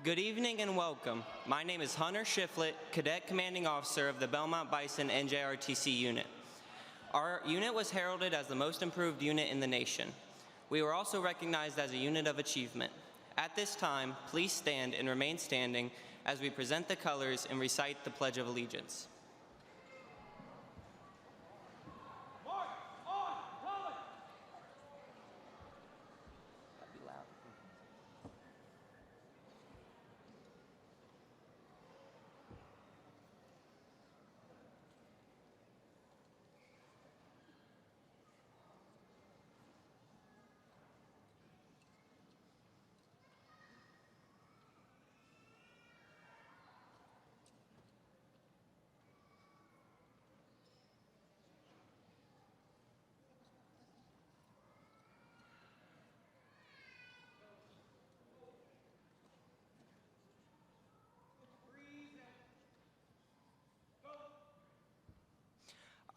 Good evening and welcome. My name is Hunter Shiflett, Cadet Commanding Officer of the Belmont Bison NJRTC unit. Our unit was heralded as the most improved unit in the nation. We were also recognized as a unit of achievement. At this time, please stand and remain standing as we present the colors and recite the Pledge of Allegiance.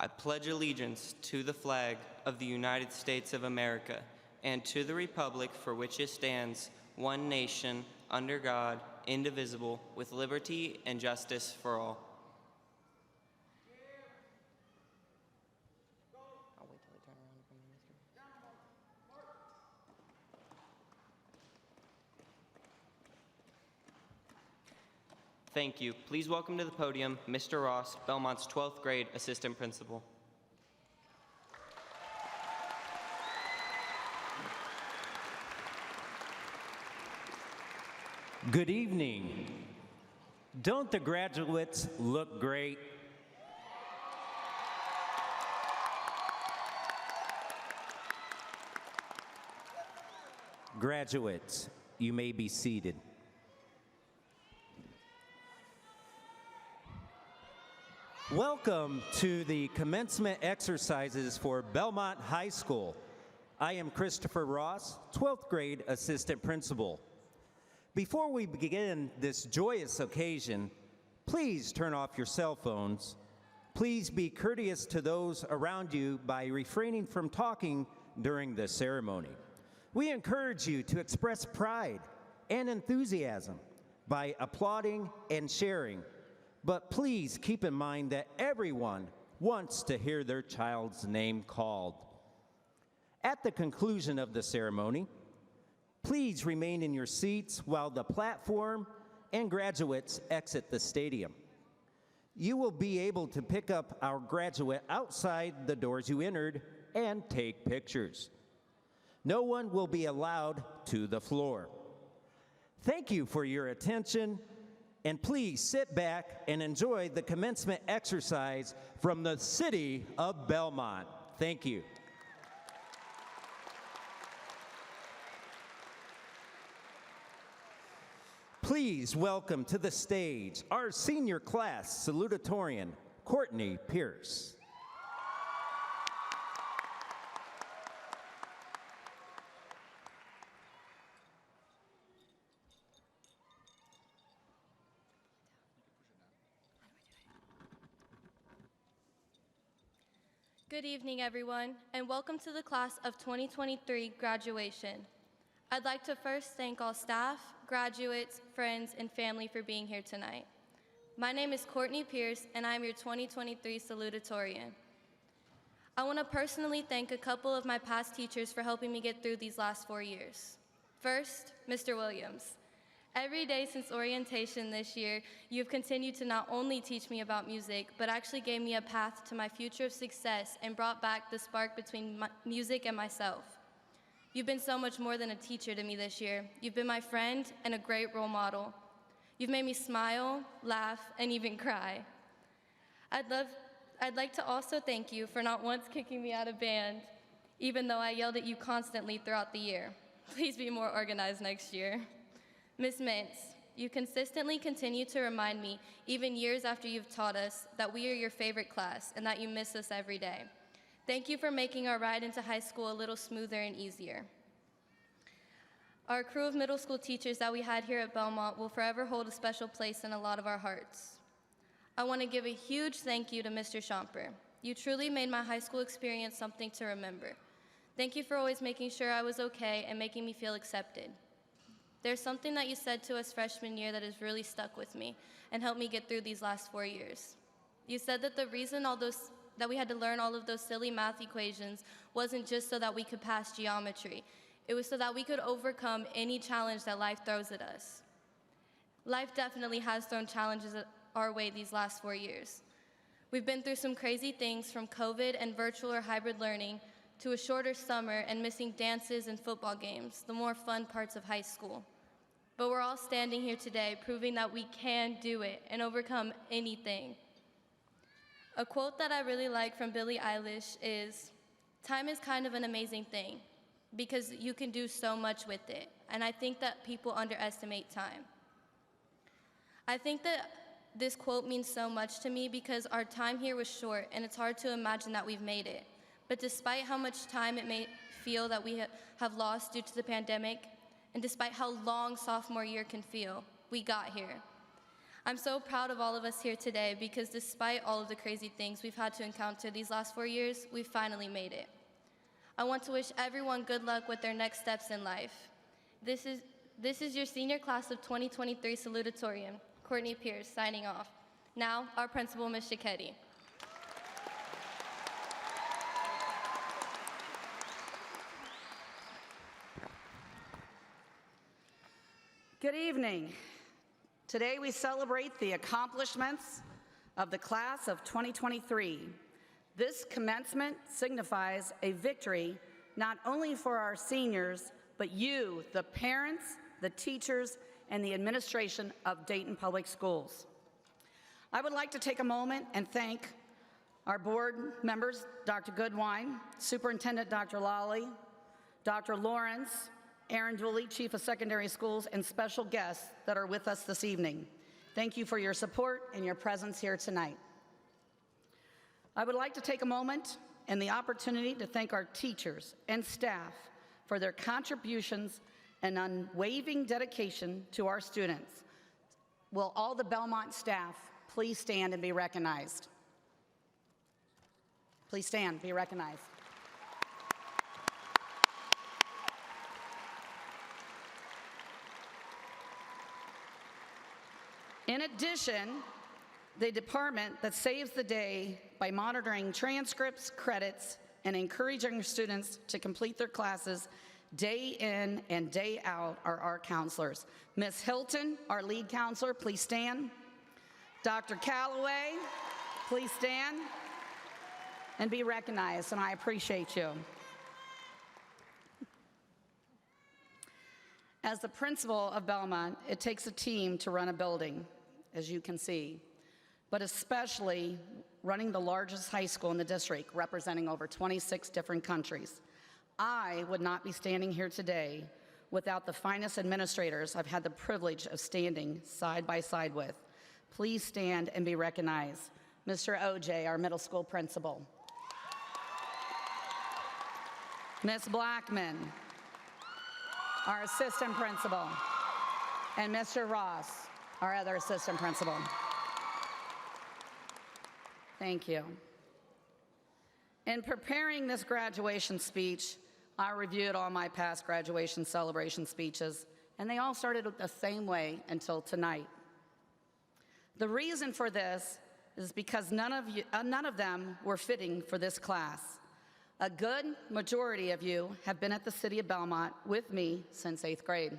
I pledge allegiance to the flag of the United States of America and to the republic for which it stands, one nation, under God, indivisible, with liberty and justice for all. I'll wait till they turn around and come in, Mr. Thank you. Please welcome to the podium Mr. Ross, Belmont's 12th grade assistant principal. Good evening. Don't the graduates look great? Graduates, you may be seated. Welcome to the commencement exercises for Belmont High School. I am Christopher Ross, 12th grade assistant principal. Before we begin this joyous occasion, please turn off your cell phones. Please be courteous to those around you by refraining from talking during the ceremony. We encourage you to express pride and enthusiasm by applauding and sharing. But please keep in mind that everyone wants to hear their child's name called. At the conclusion of the ceremony, please remain in your seats while the platform and graduates exit the stadium. You will be able to pick up our graduate outside the doors you entered and take pictures. No one will be allowed to the floor. Thank you for your attention. And please sit back and enjoy the commencement exercise from the city of Belmont. Thank you. Please welcome to the stage our senior class salutatorian, Courtney Pierce. Good evening, everyone, and welcome to the class of 2023 graduation. I'd like to first thank all staff, graduates, friends, and family for being here tonight. My name is Courtney Pierce, and I'm your 2023 salutatorian. I want to personally thank a couple of my past teachers for helping me get through these last 4 years. First, Mr. Williams. Every day since orientation this year, you've continued to not only teach me about music, but actually gave me a path to my future of success and brought back the spark between music and myself. You've been so much more than a teacher to me this year. You've been my friend and a great role model. You've made me smile, laugh, and even cry. I'd like to also thank you for not once kicking me out of band, even though I yelled at you constantly throughout the year. Please be more organized next year. Ms. Mintz, you consistently continue to remind me, even years after you've taught us, that we are your favorite class and that you miss us every day. Thank you for making our ride into high school a little smoother and easier. Our crew of middle school teachers that we had here at Belmont will forever hold a special place in a lot of our hearts. I want to give a huge thank you to Mr. Schomper. You truly made my high school experience something to remember. Thank you for always making sure I was okay and making me feel accepted. There's something that you said to us freshman year that has really stuck with me and helped me get through these last 4 years. You said that the reason that we had to learn all of those silly math equations wasn't just so that we could pass geometry. It was so that we could overcome any challenge that life throws at us. Life definitely has thrown challenges our way these last 4 years. We've been through some crazy things, from COVID and virtual or hybrid learning to a shorter summer and missing dances and football games, the more fun parts of high school. But we're all standing here today proving that we can do it and overcome anything. A quote that I really like from Billie Eilish is, "Time is kind of an amazing thing because you can do so much with it." And I think that people underestimate time. I think that this quote means so much to me because our time here was short and it's hard to imagine that we've made it. But despite how much time it may feel that we have lost due to the pandemic, and despite how long sophomore year can feel, we got here. I'm so proud of all of us here today because despite all of the crazy things we've had to encounter these last 4 years, we finally made it. I want to wish everyone good luck with their next steps in life. This is your senior class of 2023 salutatorian, Courtney Pierce, signing off. Now, our principal, Ms. Shiketti. Good evening. Today we celebrate the accomplishments of the class of 2023. This commencement signifies a victory not only for our seniors, but you, the parents, the teachers, and the administration of Dayton Public Schools. I would like to take a moment and thank our board members, Dr. Goodwine, Superintendent Dr. Lawley, Dr. Lawrence, Aaron Dooley, Chief of Secondary Schools, and special guests that are with us this evening. Thank you for your support and your presence here tonight. I would like to take a moment and the opportunity to thank our teachers and staff for their contributions and unwavering dedication to our students. Will all the Belmont staff please stand and be recognized? Please stand, be recognized. In addition, the department that saves the day by monitoring transcripts, credits, and encouraging students to complete their classes day in and day out are our counselors. Ms. Hilton, our lead counselor, please stand. Dr. Calloway, please stand and be recognized, and I appreciate you. As the principal of Belmont, it takes a team to run a building, as you can see, but especially running the largest high school in the district, representing over 26 different countries. I would not be standing here today without the finest administrators I've had the privilege of standing side by side with. Please stand and be recognized. Mr. OJ, our middle school principal. Ms. Blackman, our assistant principal, and Mr. Ross, our other assistant principal. Thank you. In preparing this graduation speech, I reviewed all my past graduation celebration speeches, and they all started the same way until tonight. The reason for this is because none of them were fitting for this class. A good majority of you have been at the City of Belmont with me since 8th grade.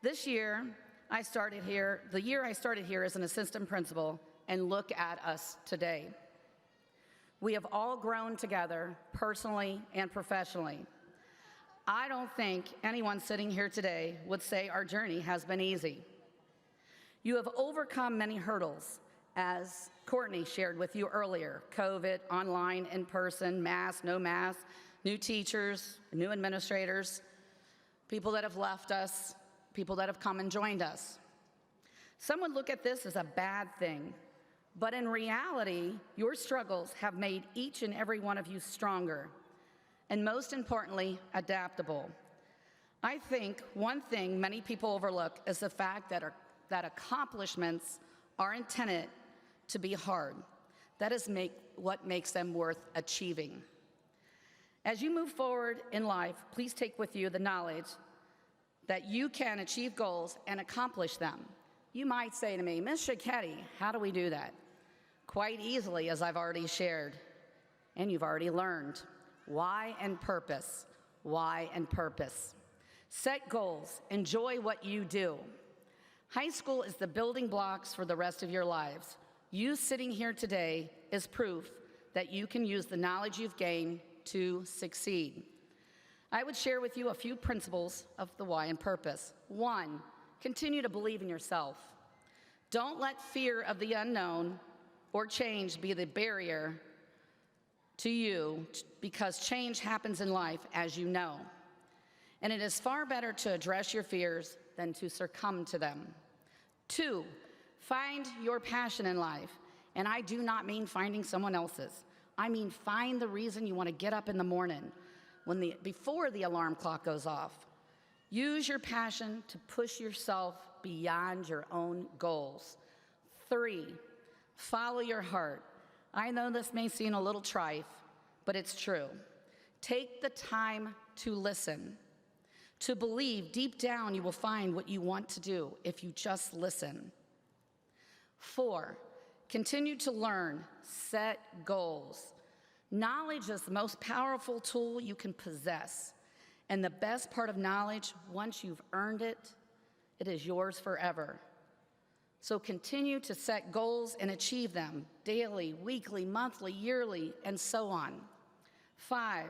This year, the year I started here as an assistant principal, and look at us today. We have all grown together personally and professionally. I don't think anyone sitting here today would say our journey has been easy. You have overcome many hurdles, as Courtney shared with you earlier: COVID, online, in person, mask, no mask, new teachers, new administrators, people that have left us, people that have come and joined us. Some would look at this as a bad thing, but in reality, your struggles have made each and every one of you stronger, and most importantly, adaptable. I think one thing many people overlook is the fact that accomplishments are intended to be hard. That is what makes them worth achieving. As you move forward in life, please take with you the knowledge that you can achieve goals and accomplish them. You might say to me, Ms. Cicchetti, how do we do that? Quite easily, as I've already shared, and you've already learned. Why and purpose. Why and purpose. Set goals. Enjoy what you do. High school is the building blocks for the rest of your lives. You sitting here today is proof that you can use the knowledge you've gained to succeed. I would share with you a few principles of the why and purpose. 1, continue to believe in yourself. Don't let fear of the unknown or change be the barrier to you, because change happens in life, as you know. And it is far better to address your fears than to succumb to them. 2, find your passion in life. And I do not mean finding someone else's. I mean find the reason you want to get up in the morning before the alarm clock goes off. Use your passion to push yourself beyond your own goals. 3, follow your heart. I know this may seem a little trite, but it's true. Take the time to listen, to believe deep down you will find what you want to do if you just listen. 4, continue to learn, set goals. Knowledge is the most powerful tool you can possess. And the best part of knowledge, once you've earned it, it is yours forever. So continue to set goals and achieve them daily, weekly, monthly, yearly, and so on. 5,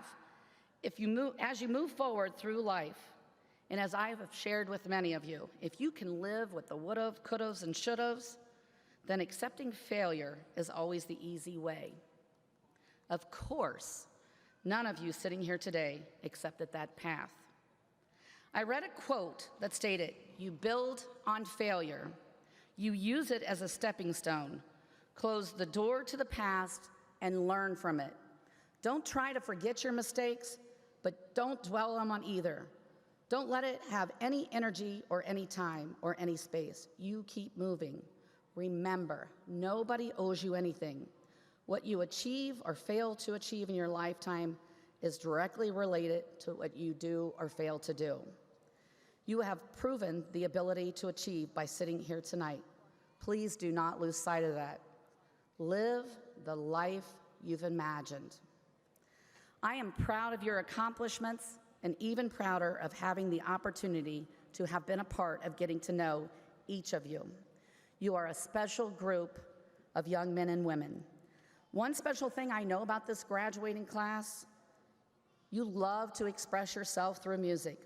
as you move forward through life, and as I have shared with many of you, if you can live with the would've, could'ves, and should'ves, then accepting failure is always the easy way. Of course, none of you sitting here today accepted that path. I read a quote that stated, "You build on failure. You use it as a stepping stone. Close the door to the past and learn from it. Don't try to forget your mistakes, but don't dwell on them either. Don't let it have any energy or any time or any space. You keep moving. Remember, nobody owes you anything. What you achieve or fail to achieve in your lifetime is directly related to what you do or fail to do. You have proven the ability to achieve by sitting here tonight. Please do not lose sight of that. Live the life you've imagined. I am proud of your accomplishments and even prouder of having the opportunity to have been a part of getting to know each of you. You are a special group of young men and women. One special thing I know about this graduating class, you love to express yourself through music.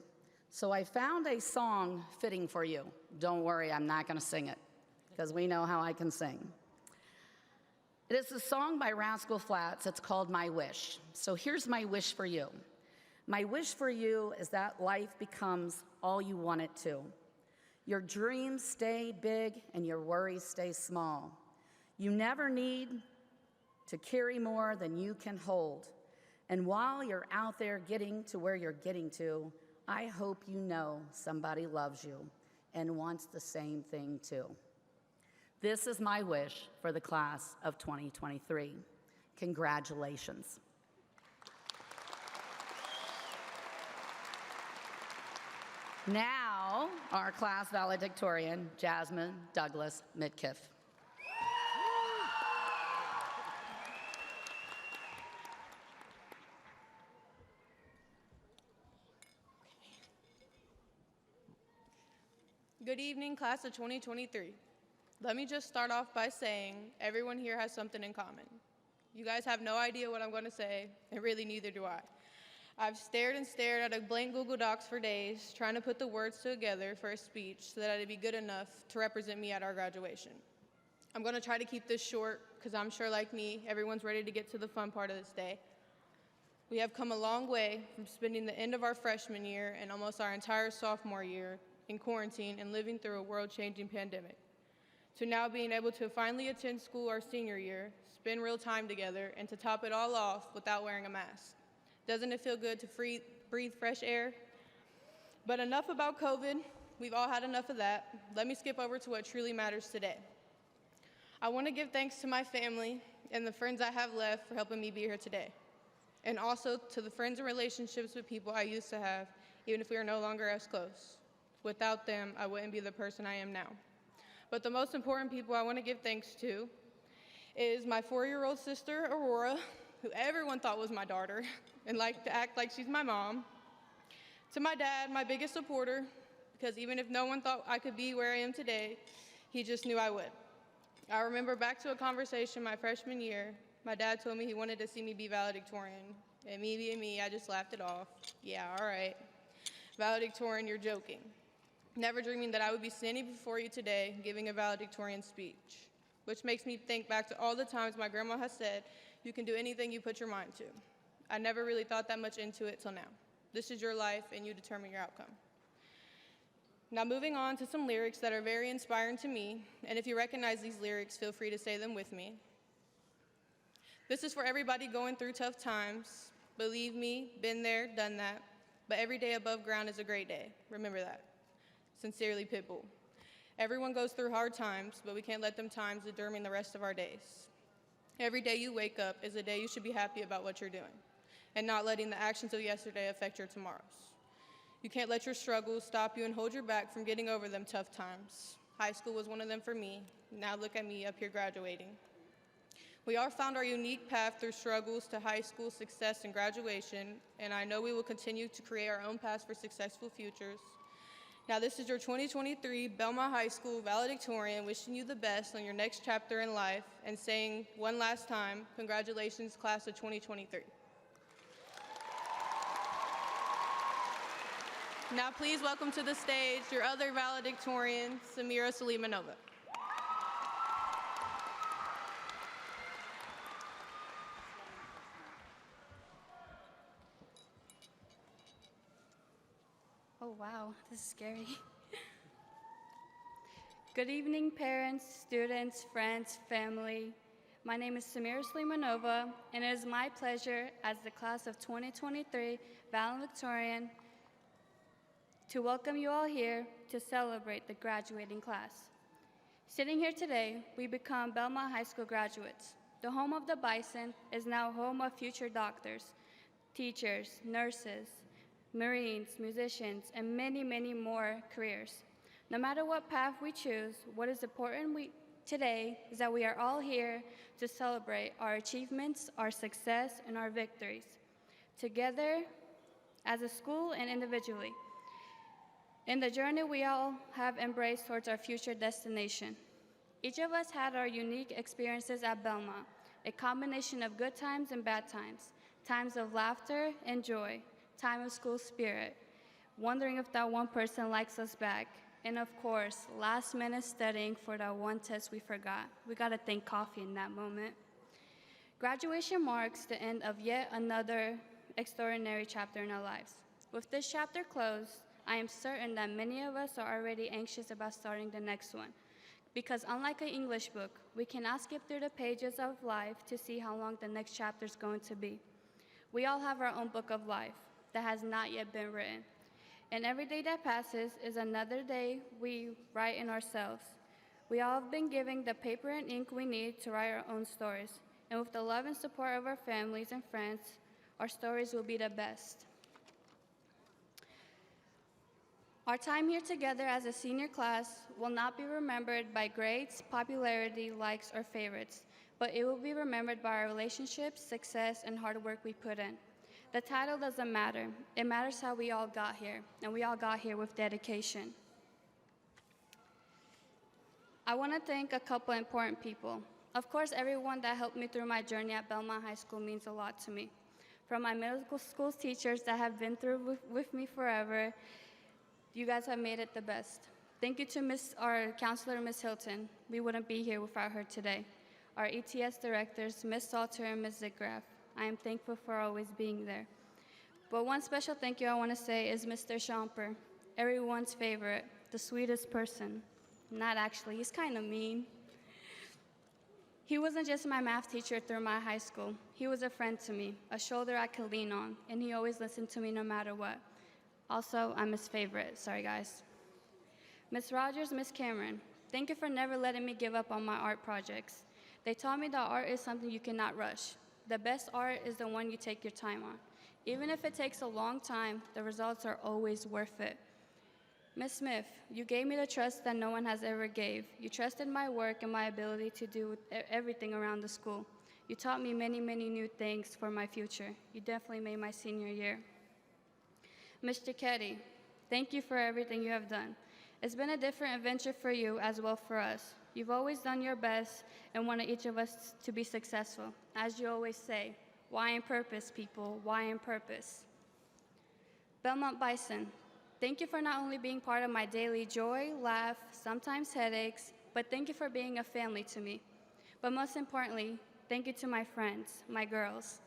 So I found a song fitting for you. Don't worry, I'm not going to sing it, because we know how I can sing. It is a song by Rascal Flatts. It's called My Wish. So here's my wish for you. My wish for you is that life becomes all you want it to. Your dreams stay big and your worries stay small. You never need to carry more than you can hold. And while you're out there getting to where you're getting to, I hope you know somebody loves you and wants the same thing too. This is my wish for the class of 2023. Congratulations. Now, our class valedictorian, Jasmine Douglas Midkiff. Good evening, class of 2023. Let me just start off by saying everyone here has something in common. You guys have no idea what I'm going to say, and really neither do I. I've stared and stared at a blank Google Docs for days, trying to put the words together for a speech so that it'd be good enough to represent me at our graduation. I'm going to try to keep this short, because I'm sure, like me, everyone's ready to get to the fun part of this day. We have come a long way from spending the end of our freshman year and almost our entire sophomore year in quarantine and living through a world-changing pandemic, to now being able to finally attend school our senior year, spend real time together, and to top it all off without wearing a mask. Doesn't it feel good to breathe fresh air? But enough about COVID. We've all had enough of that. Let me skip over to what truly matters today. I want to give thanks to my family and the friends I have left for helping me be here today, and also to the friends and relationships with people I used to have, even if we are no longer as close. Without them, I wouldn't be the person I am now. But the most important people I want to give thanks to is my 4-year-old sister, Aurora, who everyone thought was my daughter and liked to act like she's my mom. To my dad, my biggest supporter, because even if no one thought I could be where I am today, he just knew I would. I remember back to a conversation my freshman year. My dad told me he wanted to see me be valedictorian. And me being me, I just laughed it off. Yeah, all right. Valedictorian, you're joking. Never dreaming that I would be standing before you today giving a valedictorian speech, which makes me think back to all the times my grandma has said, you can do anything you put your mind to. I never really thought that much into it till now. This is your life, and you determine your outcome. Now moving on to some lyrics that are very inspiring to me, and if you recognize these lyrics, feel free to say them with me. This is for everybody going through tough times. Believe me, been there, done that, but every day above ground is a great day. Remember that. Sincerely, Pitbull. Everyone goes through hard times, but we can't let them times determine the rest of our days. Every day you wake up is a day you should be happy about what you're doing, and not letting the actions of yesterday affect your tomorrows. You can't let your struggles stop you and hold you back from getting over them tough times. High school was one of them for me. Now look at me up here graduating. We all found our unique path through struggles to high school success and graduation, and I know we will continue to create our own paths for successful futures. Now this is your 2023 Belmont High School valedictorian wishing you the best on your next chapter in life and saying one last time, congratulations, class of 2023. Now please welcome to the stage your other valedictorian, Samira Salimanova. Oh, wow, this is scary. Good evening, parents, students, friends, family. My name is Samira Slimanova, and it is my pleasure as the class of 2023 valedictorian to welcome you all here to celebrate the graduating class. Sitting here today, we become Belmont High School graduates. The home of the Bison is now home of future doctors, teachers, nurses, Marines, musicians, and many, many more careers. No matter what path we choose, what is important today is that we are all here to celebrate our achievements, our success, and our victories, together as a school and individually. In the journey we all have embraced towards our future destination. Each of us had our unique experiences at Belmont, a combination of good times and bad times, times of laughter and joy, time of school spirit, wondering if that one person likes us back, and of course, last minute studying for that one test we forgot. We gotta thank coffee in that moment. Graduation marks the end of yet another extraordinary chapter in our lives. With this chapter closed, I am certain that many of us are already anxious about starting the next one, because unlike an English book, we cannot skip through the pages of life to see how long the next chapter is going to be. We all have our own book of life that has not yet been written. And every day that passes is another day we write in ourselves. We all have been given the paper and ink we need to write our own stories. And with the love and support of our families and friends, our stories will be the best. Our time here together as a senior class will not be remembered by grades, popularity, likes, or favorites, but it will be remembered by our relationships, success, and hard work we put in. The title doesn't matter. It matters how we all got here, and we all got here with dedication. I want to thank a couple important people. Of course, everyone that helped me through my journey at Belmont High School means a lot to me. From my middle school teachers that have been through with me forever, you guys have made it the best. Thank you to our counselor, Ms. Hilton. We wouldn't be here without her today. Our ETS directors, Ms. Salter and Ms. Zigraff. I am thankful for always being there. But one special thank you I want to say is Mr. Schomper, everyone's favorite, the sweetest person. Not actually, he's kind of mean. He wasn't just my math teacher through my high school. He was a friend to me, a shoulder I could lean on, and he always listened to me no matter what. Also, I'm his favorite. Sorry, guys. Ms. Rogers, Ms. Cameron, thank you for never letting me give up on my art projects. They taught me that art is something you cannot rush. The best art is the one you take your time on. Even if it takes a long time, the results are always worth it. Ms. Smith, you gave me the trust that no one has ever gave. You trusted my work and my ability to do everything around the school. You taught me many, many new things for my future. You definitely made my senior year. Mr. Ketty, thank you for everything you have done. It's been a different adventure for you as well for us. You've always done your best and wanted each of us to be successful. As you always say, why in purpose, people? Why in purpose? Belmont Bison, thank you for not only being part of my daily joy, laugh, sometimes headaches, but thank you for being a family to me. But most importantly, thank you to my friends, my girls.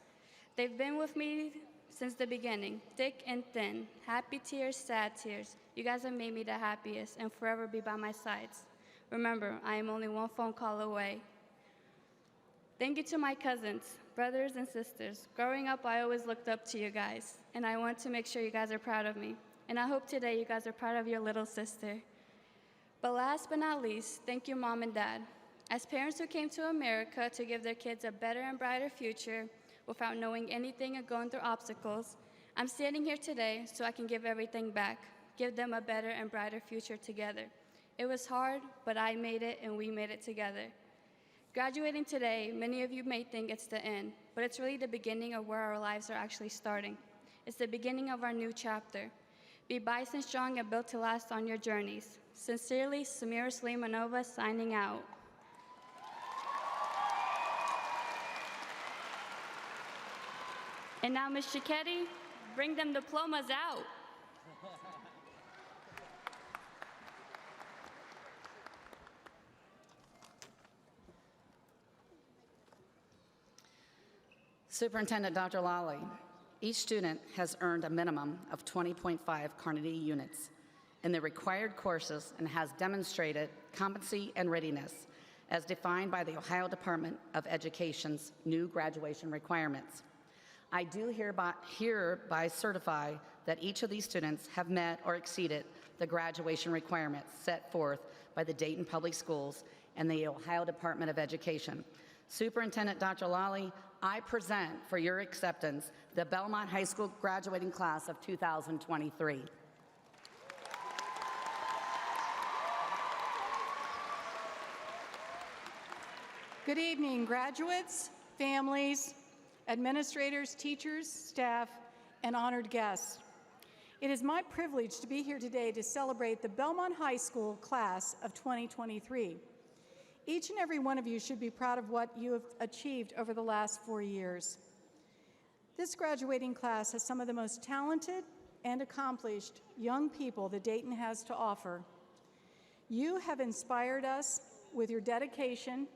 They've been with me since the beginning, thick and thin, happy tears, sad tears. You guys have made me the happiest and forever be by my sides. Remember, I am only one phone call away. Thank you to my cousins, brothers and sisters. Growing up, I always looked up to you guys, and I want to make sure you guys are proud of me. And I hope today you guys are proud of your little sister. But last but not least, thank you, Mom and Dad. As parents who came to America to give their kids a better and brighter future without knowing anything and going through obstacles, I'm standing here today so I can give everything back, give them a better and brighter future together. It was hard, but I made it and we made it together. Graduating today, many of you may think it's the end, but it's really the beginning of where our lives are actually starting. It's the beginning of our new chapter. Be Bison strong and built to last on your journeys. Sincerely, Samira Sleimanova signing out. And now, Ms. Cicchetti, bring them diplomas out. Superintendent Dr. Lally, each student has earned a minimum of 20.5 Carnegie units in the required courses and has demonstrated competency and readiness as defined by the Ohio Department of Education's new graduation requirements. I do hereby certify that each of these students have met or exceeded the graduation requirements set forth by the Dayton Public Schools and the Ohio Department of Education. Superintendent Dr. Lally, I present for your acceptance the Belmont High School graduating class of 2023. Good evening, graduates, families, administrators, teachers, staff, and honored guests. It is my privilege to be here today to celebrate the Belmont High School class of 2023. Each and every one of you should be proud of what you have achieved over the last 4 years. This graduating class has some of the most talented and accomplished young people that Dayton has to offer. You have inspired us with your dedication,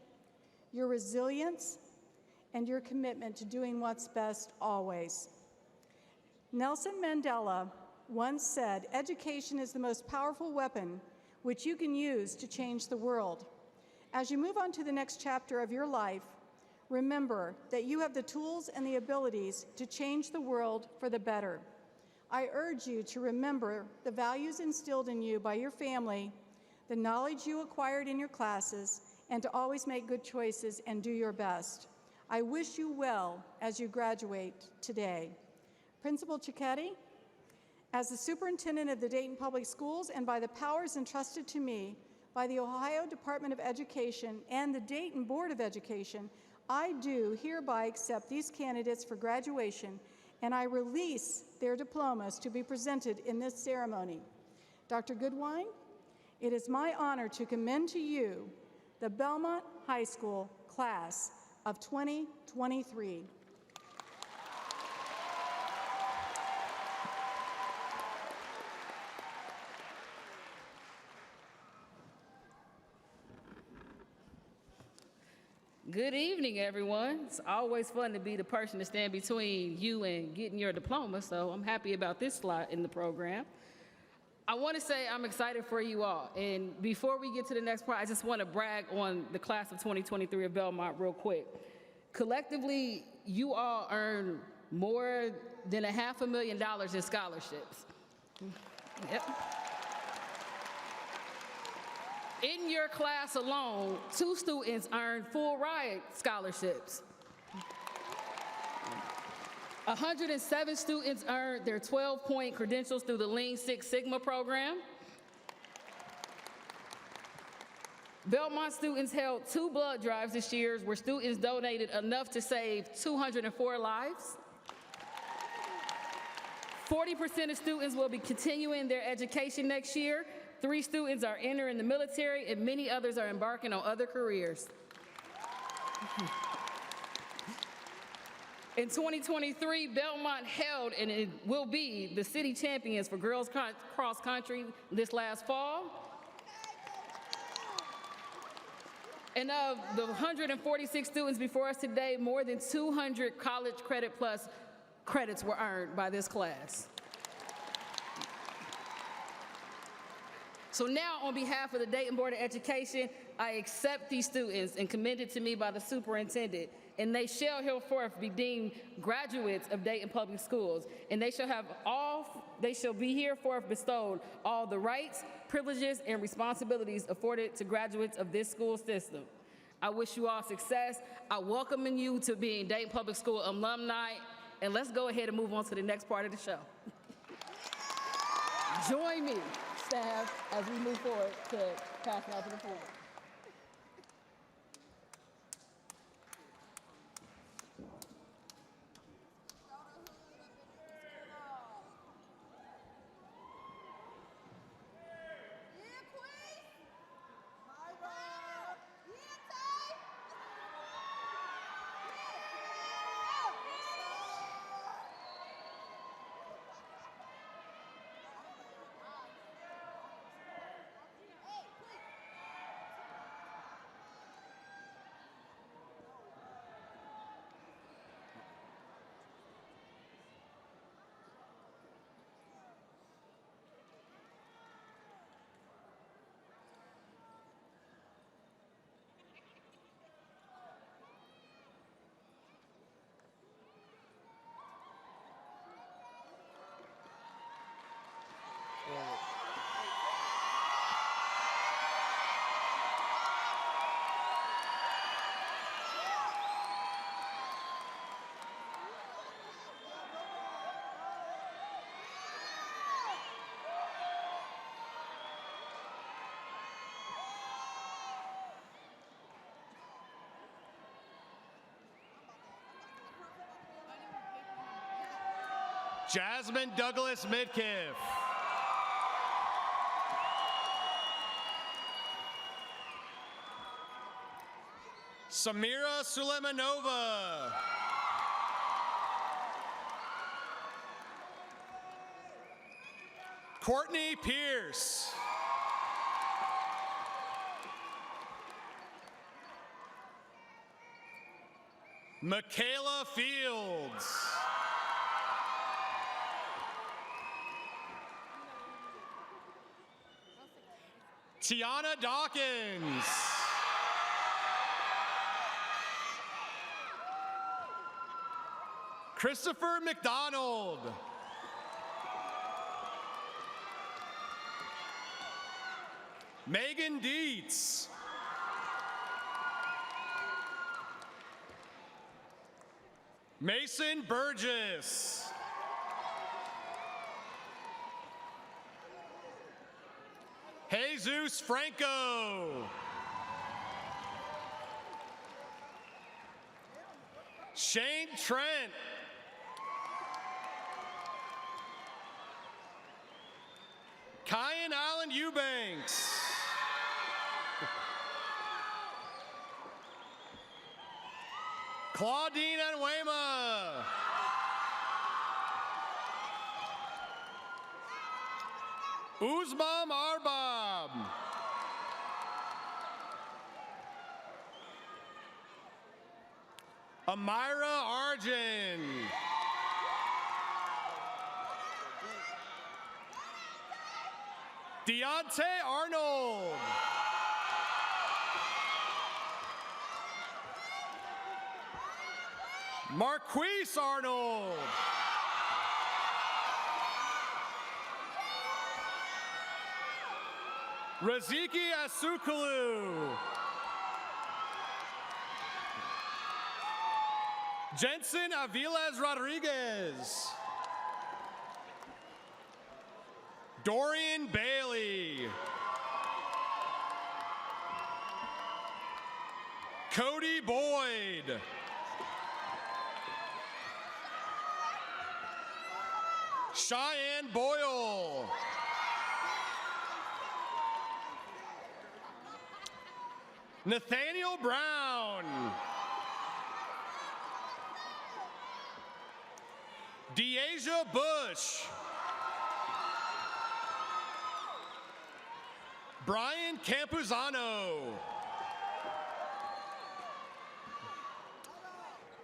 your resilience, and your commitment to doing what's best always. Nelson Mandela once said, "Education is the most powerful weapon which you can use to change the world." As you move on to the next chapter of your life, remember that you have the tools and the abilities to change the world for the better. I urge you to remember the values instilled in you by your family, the knowledge you acquired in your classes, and to always make good choices and do your best. I wish you well as you graduate today. Principal Cicchetti, as the superintendent of the Dayton Public Schools and by the powers entrusted to me by the Ohio Department of Education and the Dayton Board of Education, I do hereby accept these candidates for graduation, and I release their diplomas to be presented in this ceremony. Dr. Goodwine, it is my honor to commend to you the Belmont High School class of 2023. Good evening, everyone. It's always fun to be the person to stand between you and getting your diploma, so I'm happy about this slot in the program. I want to say I'm excited for you all, and before we get to the next part, I just want to brag on the class of 2023 of Belmont real quick. Collectively, you all earned more than $500,000 in scholarships. Yep. In your class alone, 2 students earned full ride scholarships. 107 students earned their 12-point credentials through the Lean Six Sigma program. Belmont students held 2 blood drives this year where students donated enough to save 204 lives. 40% of students will be continuing their education next year. 3 students are entering the military, and many others are embarking on other careers. In 2023, Belmont held and it will be the city champions for girls cross country this last fall. And of the 146 students before us today, more than 200 College Credit Plus credits were earned by this class. So now, on behalf of the Dayton Board of Education, I accept these students and commended to me by the superintendent, and they shall henceforth be deemed graduates of Dayton Public Schools, and they shall be hereforth bestowed all the rights, privileges, and responsibilities afforded to graduates of this school system. I wish you all success. I welcome you to being Dayton Public School alumni, and let's go ahead and move on to the next part of the show. Join me, staff, as we move forward to passing out to the floor. Jasmine Douglas Midkiff. Samira Suleimanova. Courtney Pierce. Michaela Fields. Tiana Dawkins. Christopher McDonald. Megan Dietz. Mason Burgess. Jesus Franco. Shane Trent. Kyan Allen Eubanks. Claudine Anwema. Uzma Arbab. Amira Arjun. Deontay Arnold. Marquise Arnold. Raziki Asukulu. Jensen Aviles Rodriguez. Dorian Bailey. Cody Boyd. Cheyenne Boyle. Nathaniel Brown. Deasia Bush. Brian Campuzano.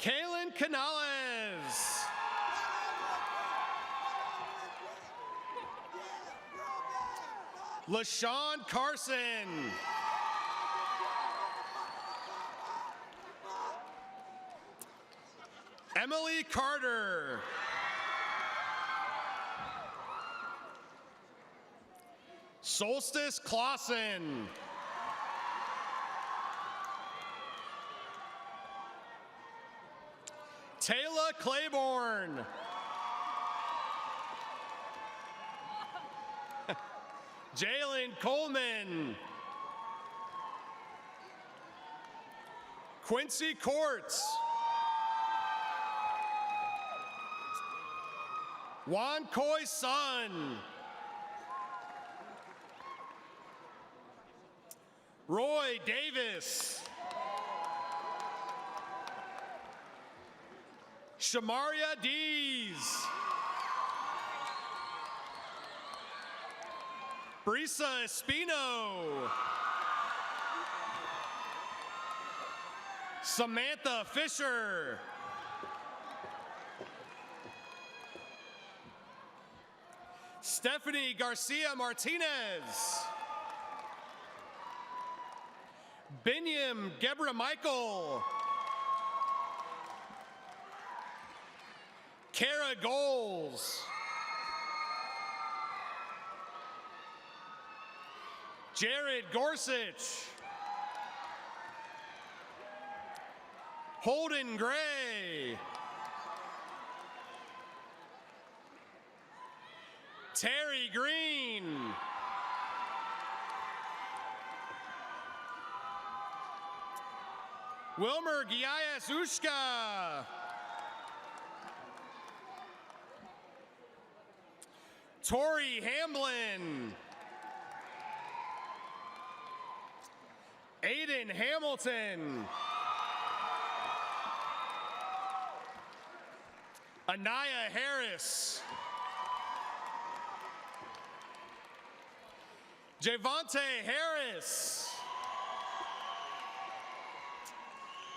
Kaylin Canales. LaShawn Carson. Emily Carter. Solstice Clausen. Taylor Claiborne. Jalen Coleman. Quincy Courts. Juan Coy Sun. Roy Davis. Shamaria Dees. Brisa Espino. Samantha Fisher. Stephanie Garcia Martinez. Binyam Gebra Michael. Kara Goals. Jared Gorsuch. Holden Gray. Terry Green. Wilmer Giayas Ushka. Tori Hamblin. Aiden Hamilton. Anaya Harris. Javante Harris.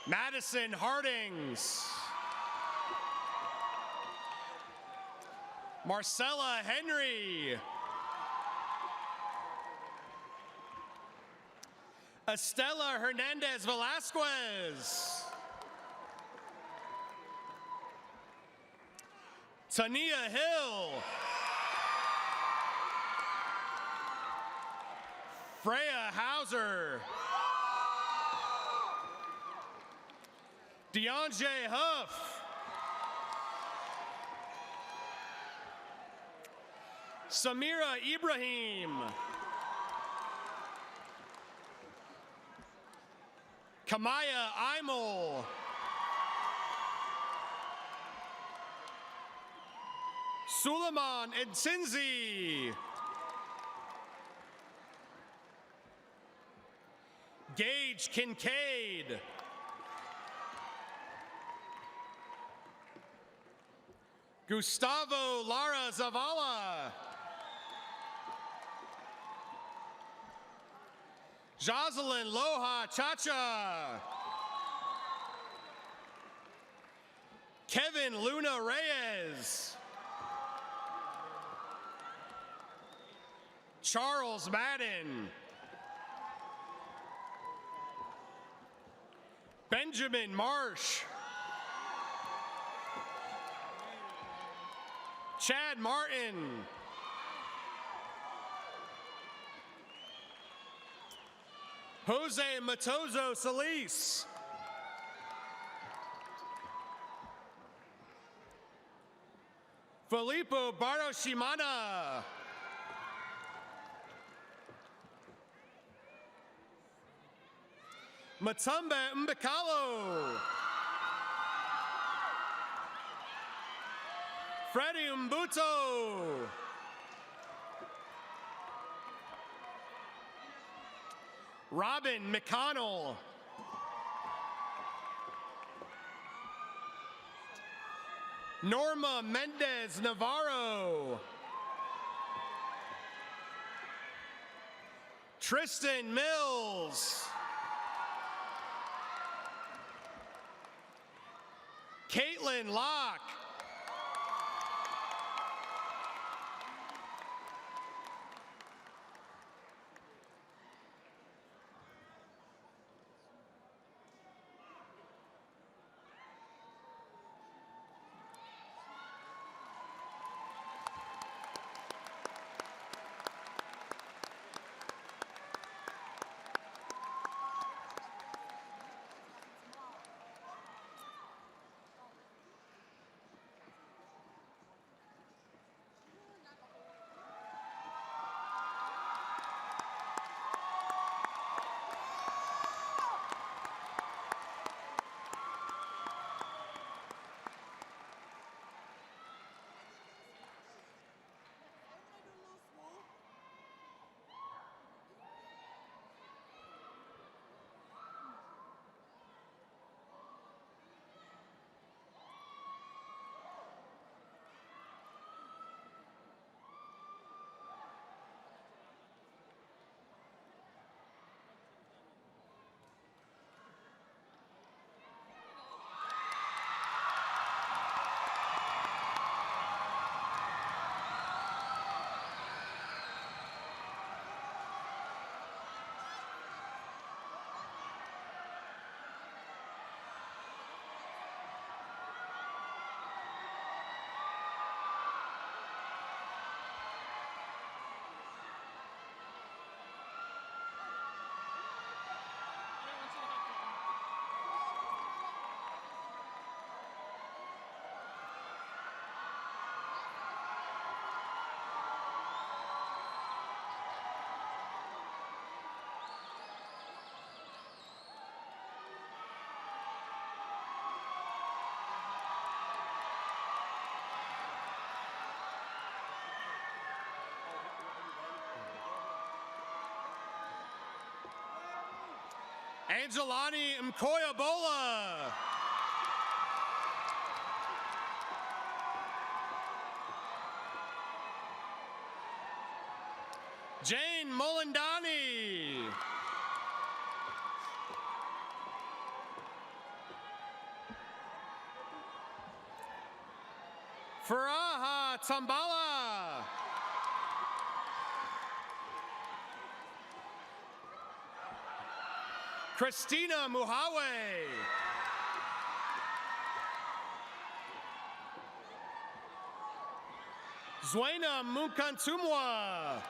Madison Hardings. Marcella Henry. Estela Hernandez Velasquez. Tania Hill. Freya Hauser. DeAndre Huff. Samira Ibrahim. Kamaya Imel. Suleiman Edsinzi. Gage Kincaid. Gustavo Lara Zavala. Jocelyn Loha Chacha. Kevin Luna Reyes. Charles Madden. Benjamin Marsh. Chad Martin. Jose Matozo Solis. Filippo Baroshimana. Matumbe Mbekalo. Freddie Mbuto. Robin McConnell. Norma Mendez Navarro. Tristan Mills. Caitlin Locke. Angelani Mkoyabola. Jane Molandani. Faraha Tambala. Christina Muhawe. Zuena Mukantumwa.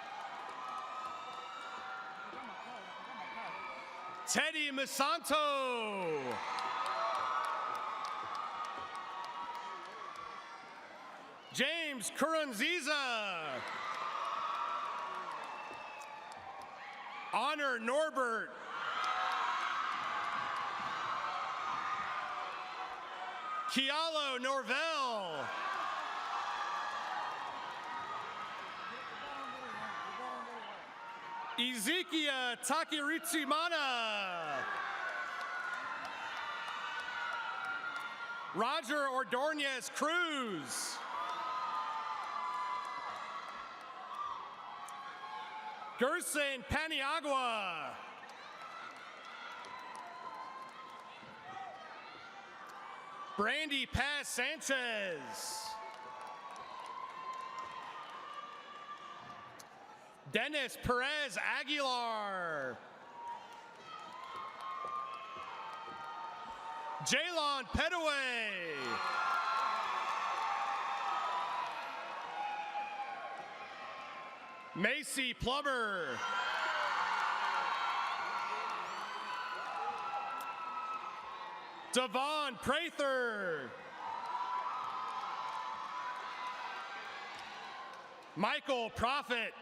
Teddy Misanto. James Kurunziza. Honor Norbert. Kialo Norvell. Ezekiel Takiritsimana. Roger Ordonez Cruz. Gerson Paniagua. Brandy Paz Sanchez. Dennis Perez Aguilar. Jaylon Petaway. Macy Plummer. Devon Prather. Michael Prophet.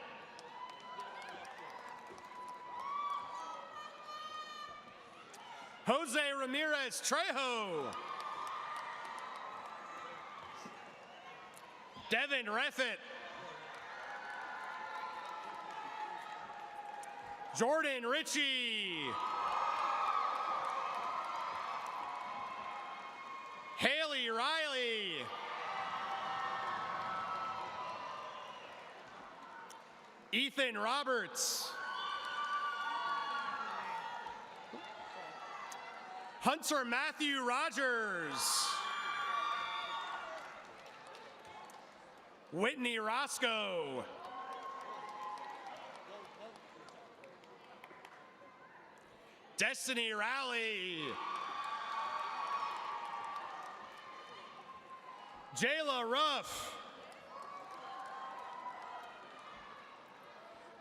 Jose Ramirez Trejo. Devin Reffett. Jordan Ritchie. Haley Riley. Ethan Roberts. Hunter Matthew Rogers. Whitney Roscoe. Destiny Rowley. Jayla Ruff.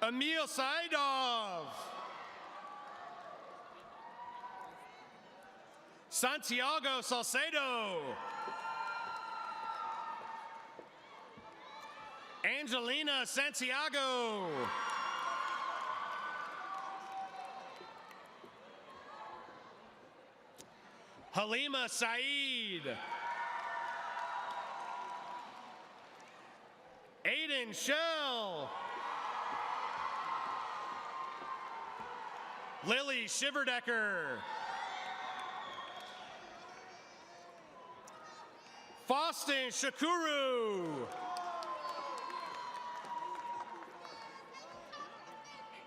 Emil Saidov. Santiago Salcedo. Angelina Santiago. Halima Saeed. Aiden Shell. Lily Shiverdecker. Faustin Shakuru.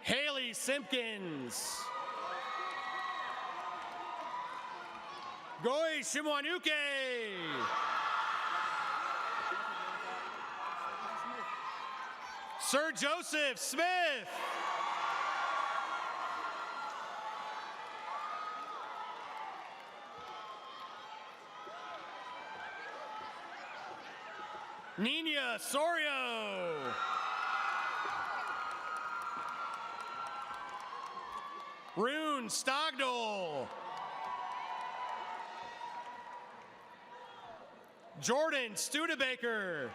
Haley Simpkins. Goy Shimwanuke. Sir Joseph Smith. Nina Sorio. Rune Stogdal. Jordan Studebaker.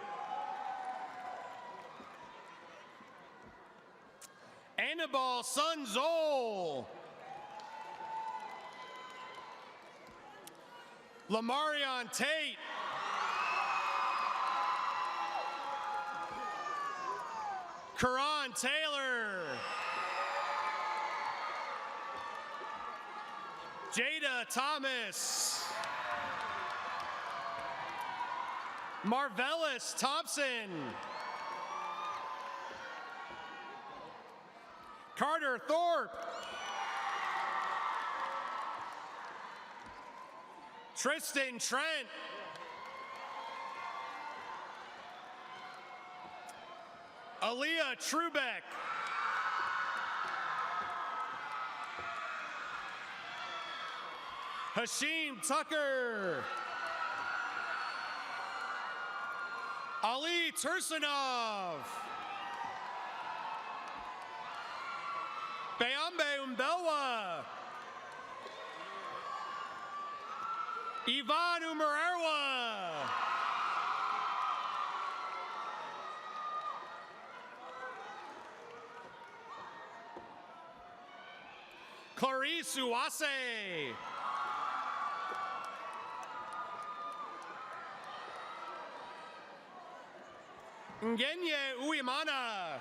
Annabelle Sunzol. Lamarion Tate. Karan Taylor. Jada Thomas. Marvelous Thompson. Carter Thorpe. Tristan Trent. Aaliyah Trubeck. Hashim Tucker. Ali Tursunov. Beambe Umbelwa. Ivan Umarerwa. Clarice Uwase. Ngenye Uimana.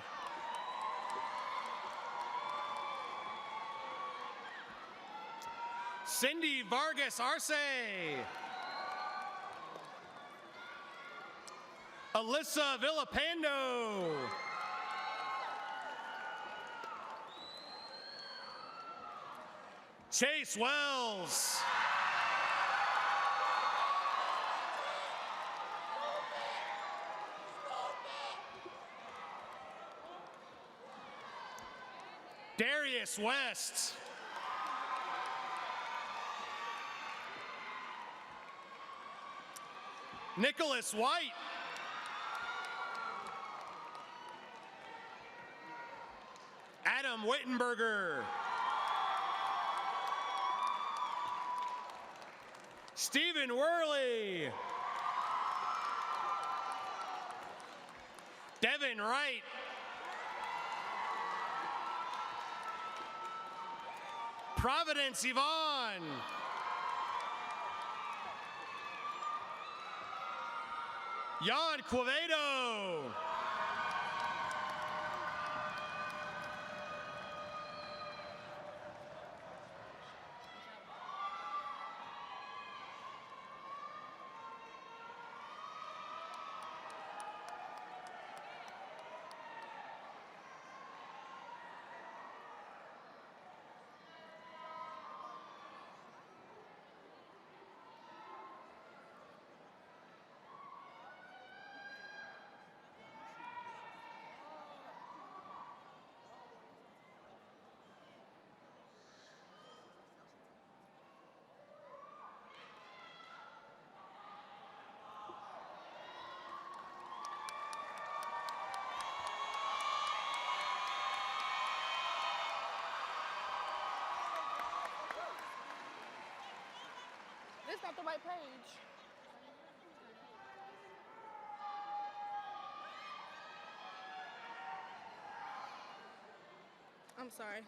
Cindy Vargas Arce. Alyssa Villapando. Chase Wells. Darius West. Nicholas White. Adam Wittenberger. Stephen Worley. Devin Wright. Providence Yvonne. Jan Quevedo. This is not the right page. I'm sorry.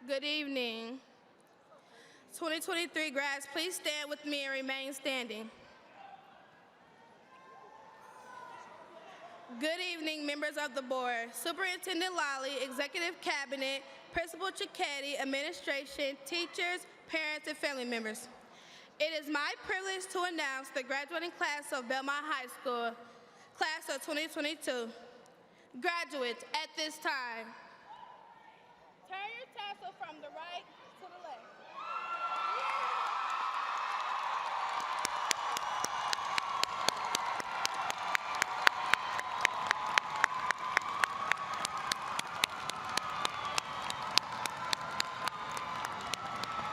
Good evening. 2023 grads, please stand with me and remain standing. Good evening, members of the board, Superintendent Lally, Executive Cabinet, Principal Cicchetti, administration, teachers, parents, and family members. It is my privilege to announce the graduating class of Belmont High School, class of 2022. Graduates, at this time, turn your tassel from the right to the left.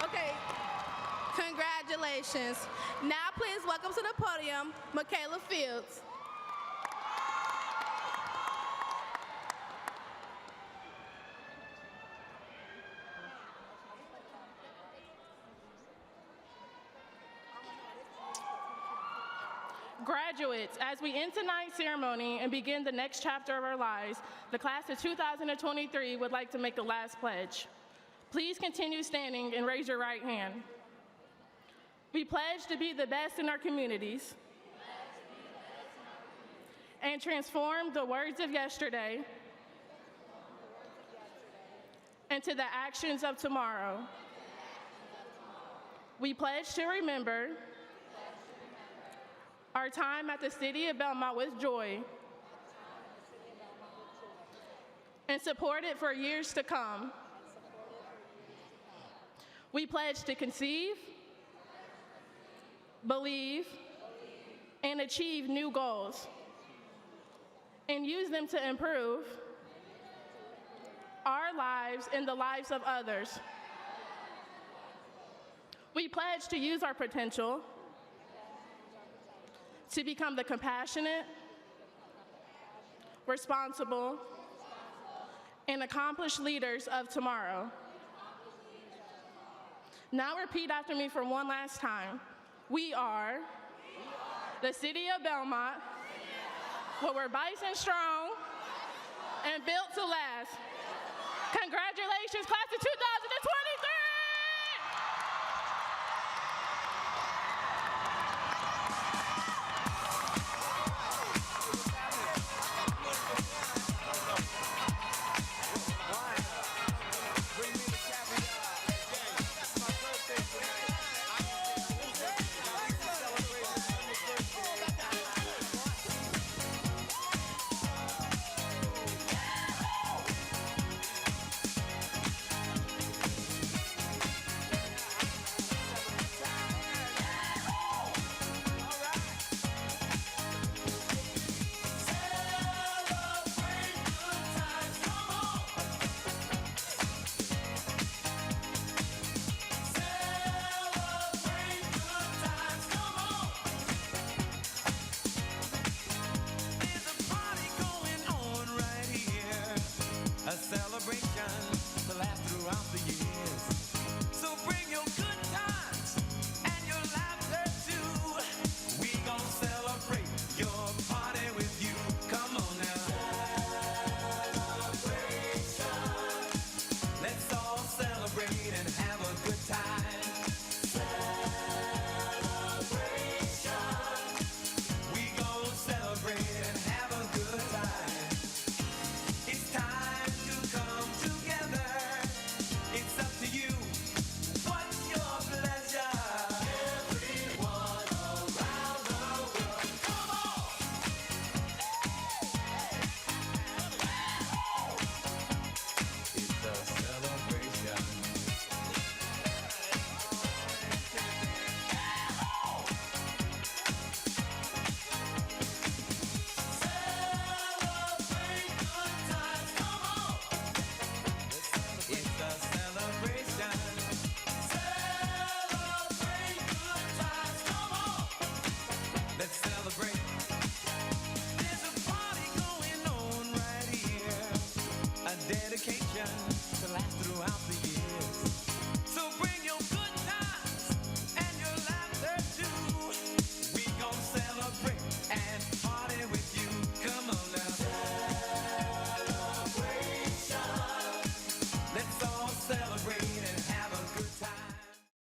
Okay, congratulations. Now please welcome to the podium, Michaela Fields. Graduates, as we end tonight's ceremony and begin the next chapter of our lives, the class of 2023 would like to make the last pledge. Please continue standing and raise your right hand. We pledge to be the best in our communities and transform the words of yesterday into the actions of tomorrow. We pledge to remember our time at the City of Belmont with joy and support it for years to come. We pledge to conceive, believe, and achieve new goals and use them to improve our lives and the lives of others. We pledge to use our potential to become the compassionate, responsible, and accomplished leaders of tomorrow. Now repeat after me for one last time. We are the City of Belmont, where we're bison strong and built to last. Congratulations, class of 2020!